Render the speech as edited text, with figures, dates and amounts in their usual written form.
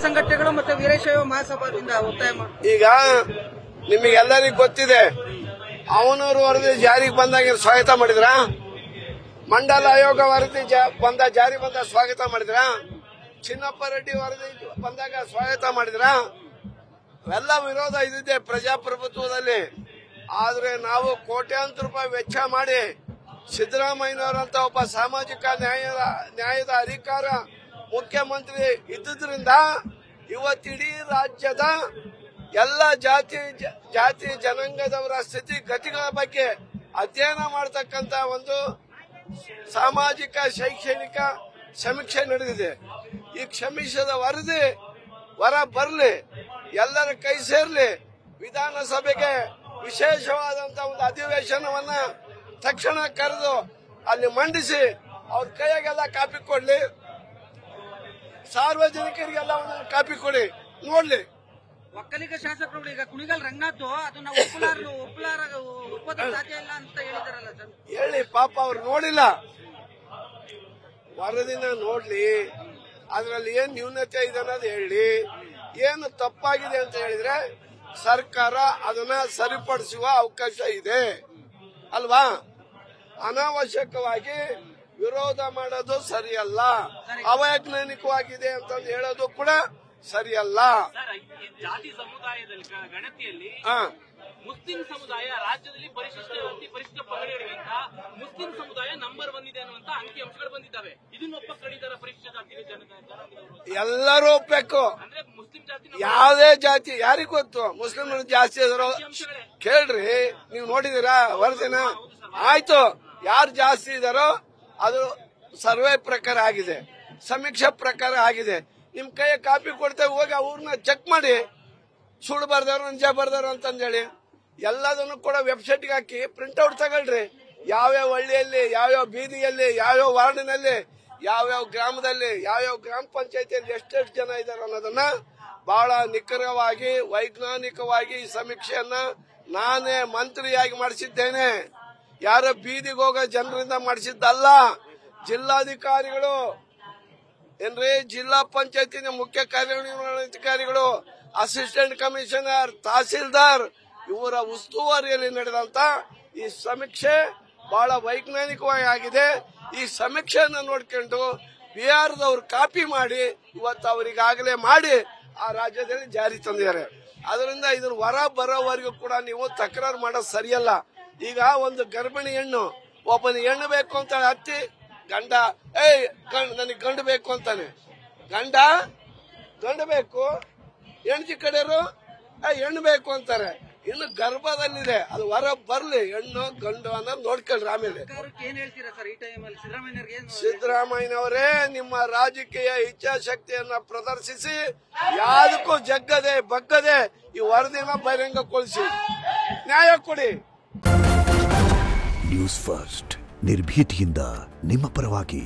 ಸಂಘಟನೆಗಳು ಮತ್ತು ವೀರಶೈವ ಮಹಾಸಭಾದಿಂದ ಒತ್ತಾಯ ಮಾಡಿ ಈಗ ನಿಮಗೆಲ್ಲರಿಗೂ ಗೊತ್ತಿದೆ, ಅವನೂರು ವರದಿ ಜಾರಿಗೆ ಬಂದಾಗ ಸ್ವಾಗತ ಮಾಡಿದ್ರ, ಮಂಡಲ ಆಯೋಗ ವರದಿ ಜಾರಿ ಬಂದಾಗ ಸ್ವಾಗತ ಮಾಡಿದ್ರ, ಚಿನ್ನಪ್ಪ ರೆಡ್ಡಿ ವರದಿ ಬಂದಾಗ ಸ್ವಾಗತ ಮಾಡಿದ್ರ, ಎಲ್ಲ ವಿರೋಧ ಇದಿದೆ ಪ್ರಜಾಪ್ರಭುತ್ವದಲ್ಲಿ. ಆದ್ರೆ ನಾವು ಕೋಟ್ಯಾಂತರ ರೂಪಾಯಿ ವೆಚ್ಚ ಮಾಡಿ ಸಿದ್ದರಾಮಯ್ಯನವರಂತ ಒಬ್ಬ ಸಾಮಾಜಿಕ ನ್ಯಾಯದ ಅಧಿಕಾರ ಮುಖ್ಯಮಂತ್ರಿ ಇದ್ದುದರಿಂದ ಇವತ್ತಿಡೀ ರಾಜ್ಯದ ಎಲ್ಲ ಜಾತಿ ಜನಾಂಗದವರ ಸ್ಥಿತಿಗತಿಗಳ ಬಗ್ಗೆ ಅಧ್ಯಯನ ಮಾಡತಕ್ಕಂತ ಒಂದು ಸಾಮಾಜಿಕ ಶೈಕ್ಷಣಿಕ ಸಮೀಕ್ಷೆ ನಡೆದಿದೆ. ಈ ಸಮೀಕ್ಷೆದ ವರದಿ ಹೊರ ಬರಲಿ, ಎಲ್ಲರ ಕೈ ಸೇರ್ಲಿ, ವಿಧಾನಸಭೆಗೆ ವಿಶೇಷವಾದಂತಹ ಒಂದು ಅಧಿವೇಶನವನ್ನ ತಕ್ಷಣ ಕರೆದು ಅಲ್ಲಿ ಮಂಡಿಸಿ ಅವ್ರ ಕೈಯಾಗೆಲ್ಲ ಕಾಪಿ ಕೊಡ್ಲಿ, ಸಾರ್ವಜನಿಕರಿಗೆಲ್ಲ ಒಂದೊಂದು ಕಾಪಿ ಕೊಡಿ ನೋಡ್ಲಿ. ಒಕ್ಕಲಿಗ ಶಾಸಕರು ಈಗ ಕುಣಿಗಲ್ ರಂಗನಾಥ್ ಅದನ್ನ ಒಪ್ಪೋದಕ್ಕೆ ಸಾಧ್ಯ ಇಲ್ಲ ಅಂತ ಹೇಳಿದಾರಲ್ಲ ಸರ್. ಹೇಳಿ, ಪಾಪ ಅವ್ರು ನೋಡಿಲ್ಲ, ವರದಿನ ನೋಡ್ಲಿ, ಅದರಲ್ಲಿ ಏನ್ ನ್ಯೂನತೆ ಇದೆ ಅನ್ನೋದು ಹೇಳಿ, ಏನು ತಪ್ಪಾಗಿದೆ ಅಂತ ಹೇಳಿದ್ರೆ ಸರ್ಕಾರ ಅದನ್ನ ಸರಿಪಡಿಸುವ ಅವಕಾಶ ಇದೆ ಅಲ್ವಾ. ಅನಾವಶ್ಯಕವಾಗಿ ವಿರೋಧ ಮಾಡೋದು ಸರಿಯಲ್ಲ, ಅವೈಜ್ಞಾನಿಕವಾಗಿದೆ ಅಂತಂದು ಹೇಳೋದು ಕೂಡ ಸರಿಯಲ್ಲ. ಜಾತಿ ಸಮುದಾಯದಲ್ಲಿ ಗಣತಿಯಲ್ಲಿ ಮುಸ್ಲಿಂ ಸಮುದಾಯ ರಾಜ್ಯದಲ್ಲಿ ಪರಿಶಿಷ್ಟ ಪಂಗಡಗಳಿಗಿಂತ ಮುಸ್ಲಿಂ ಸಮುದಾಯ ನಂಬರ್ 1 ಇದೆ ಅನ್ನುವಂತ ಅಂಕಿ ಅಂಶಗಳು ಬಂದಿದ್ದಾವೆ. ಇದನ್ನ ಒಪ್ಪಕೊಂಡಿದ್ದಾರೆ ಪರಿಶಿಷ್ಟ ಜಾತಿ ಜನ, ಎಲ್ಲರೂ ಒಪ್ಪಬೇಕು. ಅಂದ್ರೆ ಮುಸ್ಲಿಂ ಜಾತಿ ಯಾವುದೇ ಜಾತಿ ಯಾರಿಗೂ ಗೊತ್ತು, ಮುಸ್ಲಿಮರು ಜಾಸ್ತಿ ಇದ್ರು ಕೇಳ್ರಿ, ನೀವು ನೋಡಿದೀರಾ ವರದಿನ? ಆಯ್ತು, ಯಾರು ಜಾಸ್ತಿ ಇದಾರೋ ಅದು ಸರ್ವೆ ಪ್ರಕಾರ ಆಗಿದೆ, ಸಮೀಕ್ಷೆ ಪ್ರಕಾರ ಆಗಿದೆ. ನಿಮ್ ಕೈ ಕಾಪಿ ಕೊಡ್ತೇವೆ, ಹೋಗಿ ಅವ್ರನ್ನ ಚೆಕ್ ಮಾಡಿ, ಸುಳ್ಳು ಬರ್ದಾರ ನಿಜ ಬರ್ದಾರ ಅಂತಂದೇಳಿ ಎಲ್ಲದನ್ನು ಕೂಡ ವೆಬ್ಸೈಟ್ಗೆ ಹಾಕಿ ಪ್ರಿಂಟ್ಔಟ್ ತಗೊಳ್ರಿ. ಯಾವ್ಯಾವ ಹಳ್ಳಿಯಲ್ಲಿ, ಯಾವ್ಯಾವ ಬೀದಿಯಲ್ಲಿ, ಯಾವ್ಯಾವ ವಾರ್ಡಿನಲ್ಲಿ, ಯಾವ್ಯಾವ ಗ್ರಾಮದಲ್ಲಿ, ಯಾವ್ಯಾವ ಗ್ರಾಮ ಪಂಚಾಯತಿಯಲ್ಲಿ ಎಷ್ಟೆಷ್ಟು ಜನ ಇದ್ದಾರೆ ಅನ್ನೋದನ್ನ ಬಹಳ ನಿಖರವಾಗಿ ವೈಜ್ಞಾನಿಕವಾಗಿ ಈ ಸಮೀಕ್ಷೆಯನ್ನ ನಾನೇ ಮಂತ್ರಿಯಾಗಿ ಮಾಡಿಸಿದ್ದೇನೆ. ಯಾರೋ ಬೀದಿಗೆ ಹೋಗೋ ಜನರಿಂದ ಮಾಡಿಸಿದ್ದಲ್ಲ. ಜಿಲ್ಲಾಧಿಕಾರಿಗಳು ಏನ್ರಿ, ಜಿಲ್ಲಾ ಪಂಚಾಯತಿನ ಮುಖ್ಯ ಕಾರ್ಯನಿರ್ವಹಣಾಧಿಕಾರಿಗಳು, ಅಸಿಸ್ಟೆಂಟ್ ಕಮಿಷನರ್, ತಹಸೀಲ್ದಾರ್ ಇವರ ಉಸ್ತುವಾರಿಯಲ್ಲಿ ನಡೆದಂತ ಈ ಸಮೀಕ್ಷೆ ಬಹಳ ವೈಜ್ಞಾನಿಕವಾಗಿ ಆಗಿದೆ. ಈ ಸಮೀಕ್ಷೆಯನ್ನು ನೋಡ್ಕೊಂಡು ಬಿಹಾರದವರು ಕಾಪಿ ಮಾಡಿ ಇವತ್ತು ಅವರಿಗಾಗಲೇ ಮಾಡಿ ಆ ರಾಜ್ಯದಲ್ಲಿ ಜಾರಿ ತಂದಿದ್ದಾರೆ. ಅದರಿಂದ ಇದನ್ನು ಹೊರ ಬರೋವರೆಗೂ ಕೂಡ ನೀವು ತಕರಾರು ಮಾಡೋದು ಸರಿಯಲ್ಲ. ಈಗ ಒಂದು ಗರ್ಭಿಣಿ ಹೆಣ್ಣು ಒಬ್ಬನ ಹೆಣ್ಣು ಬೇಕು ಅಂತ ಹತ್ತಿ ಗಂಡ ನನಗೆ ಗಂಡು ಬೇಕು ಅಂತಾನೆ, ಗಂಡ ಬೇಕು, ಹೆಣ್ಜಿ ಕಡೆಯವರು ಹೆಣ್ಣು ಬೇಕು ಅಂತಾರೆ. ಇನ್ನು ಗರ್ಭದಲ್ಲಿದೆ, ಅದು ಹೊರ ಬರ್ಲಿ, ಹೆಣ್ಣು ಗಂಡು ಅನ್ನೋದು ನೋಡ್ಕೊಳ್ರಿ. ಆಮೇಲೆ ಸಿದ್ದರಾಮಯ್ಯನವರೇ, ನಿಮ್ಮ ರಾಜಕೀಯ ಇಚ್ಛಾಶಕ್ತಿಯನ್ನ ಪ್ರದರ್ಶಿಸಿ ಯಾವುದಕ್ಕೂ ಜಗ್ಗದೆ ಬಗ್ಗದೆ ಈ ವರದಿನ ಬಹಿರಂಗಗೊಳಿಸಿ ನ್ಯಾಯ ಕೊಡಿ. ನ್ಯೂಸ್ ಫಸ್ಟ್, ನಿರ್ಭೀತಿಯಿಂದ ನಿಮ್ಮ ಪರವಾಗಿ.